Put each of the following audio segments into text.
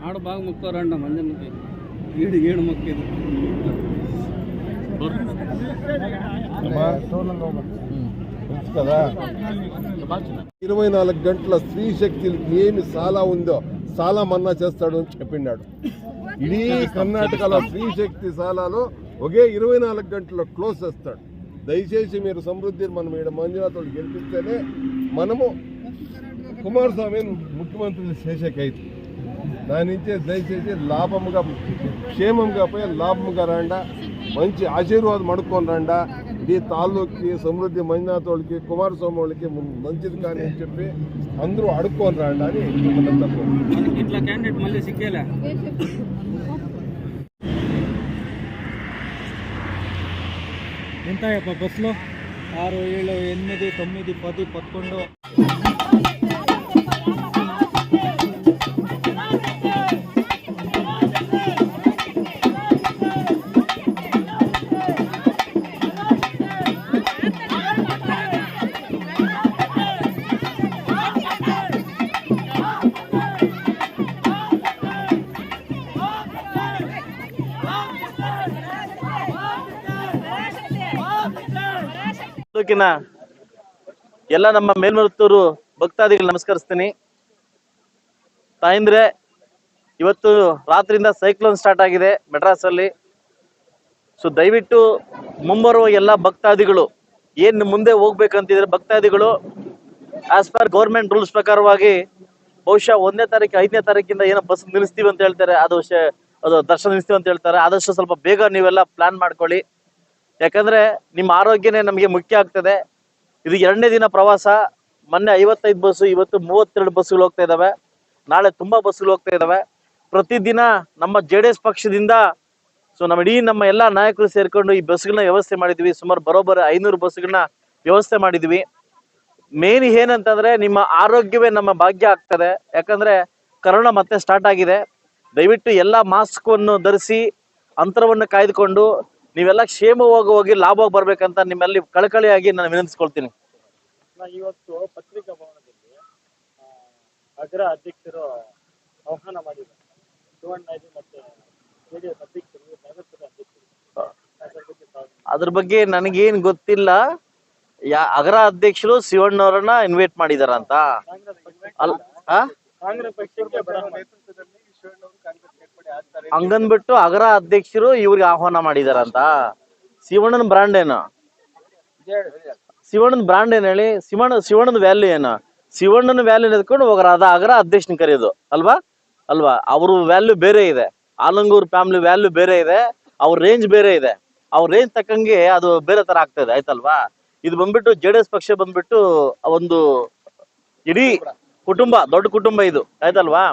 ఆడ బాగా మొక్కారంట మంజన్నకి ఏడు మొక్కేది 24 గంటల స్త్రీ శక్తి ఏమి సాలా ఉందో సాలా మన్నా చేస్తాడు అని చెప్పినాడు. ఇడీ కర్ణాటకలో స్త్రీ శక్తి సాలాలో ఒకే 24 గంటల్లో క్లోజ్ చేస్తాడు. దయచేసి మీరు సమృద్ధి మనం ఇక్కడ మంజునాథుడు గెలిపిస్తేనే మనము కుమారస్వామి ముఖ్యమంత్రి చేసేకైతే దాని నుంచే దయచేసి లాభముగా క్షేమంగా పోయి లాభముగా రండా, మంచి ఆశీర్వాదం అడుక్కొని రండా. ఈ తాలూకి సమృద్ధి మంజునాథుడికి కుమారస్వామి వాళ్ళకి మంచిది కానీ అని చెప్పి అందరూ అడుక్కొని రండా అని ఇట్లా క్యాండిడేట్ మళ్ళీ సిక్కేలా. ఎంత బస్సులో 6, 7, 8, 9, 10, 11 ಎಲ್ಲ ನಮ್ಮ ಮೇಲ್ಮರುತ್ತೂರು ಭಕ್ತಾದಿಗಳು ನಮಸ್ಕರಿಸ್ತೀನಿ. ತಾಯಂದ್ರೆ, ಇವತ್ತು ರಾತ್ರಿಯಿಂದ ಸೈಕ್ಲೋನ್ ಸ್ಟಾರ್ಟ್ ಆಗಿದೆ ಮೆಡ್ರಾಸ್ ಅಲ್ಲಿ. ಸೊ ದಯವಿಟ್ಟು ಮುಂಬರುವ ಎಲ್ಲ ಭಕ್ತಾದಿಗಳು ಏನ್ ಮುಂದೆ ಹೋಗ್ಬೇಕಂತಿದ್ರೆ ಭಕ್ತಾದಿಗಳು ಆಸ್ ಪರ್ ಗೌರ್ಮೆಂಟ್ ರೂಲ್ಸ್ ಪ್ರಕಾರವಾಗಿ ಬಹುಶಃ 1ನೇ ತಾರೀಕು 5ನೇ ತಾರೀಕಿಂದ ಏನೋ ಬಸ್ ನಿಲ್ಲಿಸ್ತೀವಿ ಅಂತ ಹೇಳ್ತಾರೆ, ಅದು ದರ್ಶನ ನಿಲ್ಲಿಸ್ತೀವಿ ಅಂತ ಹೇಳ್ತಾರೆ. ಆದಷ್ಟು ಸ್ವಲ್ಪ ಬೇಗ ನೀವೆಲ್ಲ ಪ್ಲಾನ್ ಮಾಡ್ಕೊಳ್ಳಿ. ಯಾಕಂದ್ರೆ ನಿಮ್ಮ ಆರೋಗ್ಯನೇ ನಮಗೆ ಮುಖ್ಯ ಆಗ್ತದೆ. ಇದು 2ನೇ ದಿನ ಪ್ರವಾಸ. ಮೊನ್ನೆ 55 ಬಸ್ಸು, ಇವತ್ತು 32 ಬಸ್ಸುಗಳು ಹೋಗ್ತಾ ಇದಾವೆ. ನಾಳೆ ತುಂಬಾ ಬಸ್ಸುಗಳು ಹೋಗ್ತಾ ಇದಾವೆ. ಪ್ರತಿದಿನ ನಮ್ಮ JDS ಪಕ್ಷದಿಂದ ನಮ್ಮ ಇಡೀ ನಮ್ಮ ಎಲ್ಲಾ ನಾಯಕರು ಸೇರ್ಕೊಂಡು ಈ ಬಸ್ಗಳನ್ನ ವ್ಯವಸ್ಥೆ ಮಾಡಿದ್ವಿ. ಸುಮಾರು ಬರೋಬ್ಬರಿ 500 ಬಸ್ಗಳನ್ನ ವ್ಯವಸ್ಥೆ ಮಾಡಿದ್ವಿ. ಮೇನ್ ಏನಂತಂದ್ರೆ ನಿಮ್ಮ ಆರೋಗ್ಯವೇ ನಮ್ಮ ಭಾಗ್ಯ ಆಗ್ತದೆ. ಯಾಕಂದ್ರೆ ಕರೋನಾ ಮತ್ತೆ ಸ್ಟಾರ್ಟ್ ಆಗಿದೆ. ದಯವಿಟ್ಟು ಎಲ್ಲ ಮಾಸ್ಕ್ ಅನ್ನು ಧರಿಸಿ ಅಂತರವನ್ನು ಕಾಯ್ದುಕೊಂಡು ನೀವೆಲ್ಲ ಕ್ಷೇಮವಾಗಿ ಹೋಗಿ ಲಾಭವಾಗಿ ಬರ್ಬೇಕಂತ ನಿಮ್ಮಲ್ಲಿ ಕಳಕಳಿಯಾಗಿ ನಾನು ವಿನಂತಿಸ್ಕೊಳ್ತೀನಿ. ಇವತ್ತು ಪತ್ರಿಕಾ ಭವನದಲ್ಲಿ ಅಗ್ರ ಅಧ್ಯಕ್ಷರು ಆಹ್ವಾನ ಮಾಡಿದ್ದಾರೆ. ಶಿವಣ್ಣಾಜಿ ಮತ್ತೆ JDS ಅಧ್ಯಕ್ಷರು, ನಗರಸಭೆ ಅಧ್ಯಕ್ಷರು. ಅದ್ರ ಬಗ್ಗೆ ನನಗೇನ್ ಗೊತ್ತಿಲ್ಲ. ಅಗ್ರ ಅಧ್ಯಕ್ಷರು ಶಿವಣ್ಣವರನ್ನ ಇನ್ವೈಟ್ ಮಾಡಿದಾರ ಅಂತ ಹಂಗನ್ಬಿಟ್ಟು ಅಗ್ರ ಅಧ್ಯಕ್ಷರು ಇವ್ರಿಗೆ ಆಹ್ವಾನ ಮಾಡಿದಾರಂತ. ಶಿವಣ್ಣನ ಬ್ರಾಂಡ್ ಏನು? ಶಿವಣ್ಣನ ಬ್ರಾಂಡ್ ಏನ್ ಹೇಳಿ? ಶಿವಣ್ಣನ ವ್ಯಾಲ್ಯೂ ಏನು? ಶಿವಣ್ಣನ ವ್ಯಾಲ್ಯೂ ಎತ್ಕೊಂಡು ಹೋಗ್ರ ಅದ ಅಗ್ರ ಅಧ್ಯಕ್ಷನ ಕರೆಯೋದು ಅಲ್ವಾ? ಅವ್ರ ವ್ಯಾಲ್ಯೂ ಬೇರೆ ಇದೆ. ಆಲಂಗೂರ್ ಫ್ಯಾಮಿಲಿ ವ್ಯಾಲ್ಯೂ ಬೇರೆ ಇದೆ. ಅವ್ರ ರೇಂಜ್ ಬೇರೆ ಇದೆ. ಅವ್ರ ರೇಂಜ್ ತಕ್ಕಂಗೆ ಅದು ಬೇರೆ ತರ ಆಗ್ತದೆ. ಆಯ್ತಲ್ವಾ? ಇದು ಬಂದ್ಬಿಟ್ಟು JDS ಪಕ್ಷ ಬಂದ್ಬಿಟ್ಟು ಒಂದು ಇಡೀ ಕುಟುಂಬ, ದೊಡ್ಡ ಕುಟುಂಬ ಇದು. ಆಯ್ತಲ್ವಾ?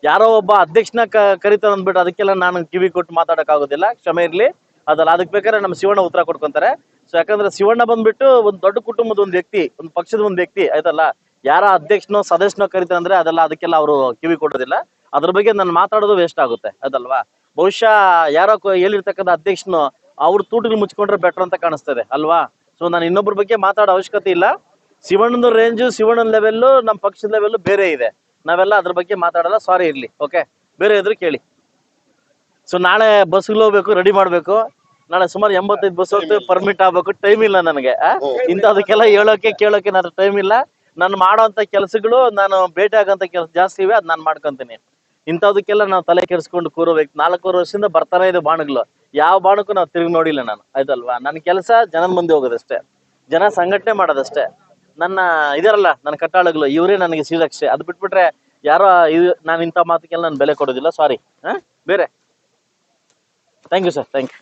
ಯಾರೋ ಒಬ್ಬ ಅಧ್ಯಕ್ಷನ ಕರಿತಾರ ಅಂದ್ಬಿಟ್ಟು ಅದಕ್ಕೆಲ್ಲ ನಾನು ಕಿವಿ ಕೊಟ್ಟು ಮಾತಾಡಕ್ ಆಗೋದಿಲ್ಲ, ಕ್ಷಮೆ ಇರ್ಲಿ. ಅದಲ್ಲ, ಅದಕ್ಕೆ ಬೇಕಾದ್ರೆ ನಮ್ಮ ಶಿವಣ್ಣ ಉತ್ತರ ಕೊಡ್ಕೊಂತಾರೆ. ಸೊ ಯಾಕಂದ್ರೆ ಶಿವಣ್ಣ ಬಂದ್ಬಿಟ್ಟು ಒಂದು ದೊಡ್ಡ ಕುಟುಂಬದ ಒಂದು ವ್ಯಕ್ತಿ, ಒಂದು ಪಕ್ಷದ ಒಂದು ವ್ಯಕ್ತಿ. ಆಯ್ತಲ್ಲ? ಯಾರ ಅಧ್ಯಕ್ಷನೋ ಸದಸ್ಯನೋ ಕರಿತಾರೆ ಅಂದ್ರೆ ಅದೆಲ್ಲ ಅದಕ್ಕೆಲ್ಲ ಅವರು ಕಿವಿ ಕೊಡೋದಿಲ್ಲ. ಅದ್ರ ಬಗ್ಗೆ ನಾನು ಮಾತಾಡೋದು ವೇಸ್ಟ್ ಆಗುತ್ತೆ. ಅದಲ್ವಾ? ಬಹುಶಃ ಯಾರೋ ಹೇಳಿರ್ತಕ್ಕಂಥ ಅಧ್ಯಕ್ಷನು ಅವ್ರ ತೂಟಿಗೆ ಮುಚ್ಕೊಂಡ್ರೆ ಬೆಟರ್ ಅಂತ ಕಾಣಿಸ್ತದೆ ಅಲ್ವಾ? ಸೊ ನಾನು ಇನ್ನೊಬ್ಬರ ಬಗ್ಗೆ ಮಾತಾಡೋ ಅವಶ್ಯಕತೆ ಇಲ್ಲ. ಶಿವಣ್ಣನ ರೇಂಜು, ಶಿವಣ್ಣನ ಲೆವೆಲ್ಲು, ನಮ್ಮ ಪಕ್ಷದ ಲೆವೆಲ್ಲು ಬೇರೆ ಇದೆ. ನಾವೆಲ್ಲ ಅದ್ರ ಬಗ್ಗೆ ಮಾತಾಡಲ್ಲ. ಸಾರಿ ಇರ್ಲಿ. ಓಕೆ, ಬೇರೆ ಇದ್ರು ಕೇಳಿ. ಸೊ ನಾಳೆ ಬಸ್ಗಳು ಹೋಗ್ಬೇಕು, ರೆಡಿ ಮಾಡ್ಬೇಕು. ನಾಳೆ ಸುಮಾರು 85 ಬಸ್ ಹೋಗ್ತೇವೆ. ಪರ್ಮಿಟ್ ಆಗ್ಬೇಕು. ಟೈಮ್ ಇಲ್ಲ ನನಗೆ. ಇಂಥದಕ್ಕೆಲ್ಲ ಹೇಳೋಕೆ ಕೇಳೋಕೆ ನನ್ನ ಟೈಮ್ ಇಲ್ಲ. ನಾನು ಮಾಡೋಂಥ ಕೆಲಸಗಳು, ನಾನು ಭೇಟಿ ಆಗೋಂಥ ಕೆಲಸ ಜಾಸ್ತಿ ಇವೆ. ಅದು ನಾನು ಮಾಡ್ಕೊಂತೀನಿ. ಇಂಥದಕ್ಕೆಲ್ಲ ನಾವು ತಲೆ ಕೆಡಿಸ್ಕೊಂಡು ಕೂರೋಬೇಕು. 4 ವರ್ಷದಿಂದ ಬರ್ತಾನೆ ಇದೆ ಬಾಣಗಳು. ಯಾವ ಬಾಣಕ್ಕೂ ನಾವು ತಿರುಗಿ ನೋಡಿಲ್ಲ ನಾನು. ಆಯ್ತಲ್ವಾ? ನನ್ನ ಕೆಲಸ ಜನದ ಮುಂದೆ ಹೋಗೋದಷ್ಟೇ, ಜನ ಸಂಘಟನೆ ಮಾಡೋದಷ್ಟೇ. ನನ್ನ ಇದಾರಲ್ಲ ನನ್ನ ಕಟ್ಟಾಳುಗಳು ಇವರೇ ನನಗೆ ಶ್ರೀರಕ್ಷೆ. ಅದು ಬಿಟ್ಬಿಟ್ರೆ ಯಾರೋ ನಾನು ಇಂಥ ಮಾತಿಗೆಲ್ಲ ನಾನು ಬೆಲೆ ಕೊಡೋದಿಲ್ಲ. ಸಾರಿ. ಬೇರೆ. Thank you sir, thank you.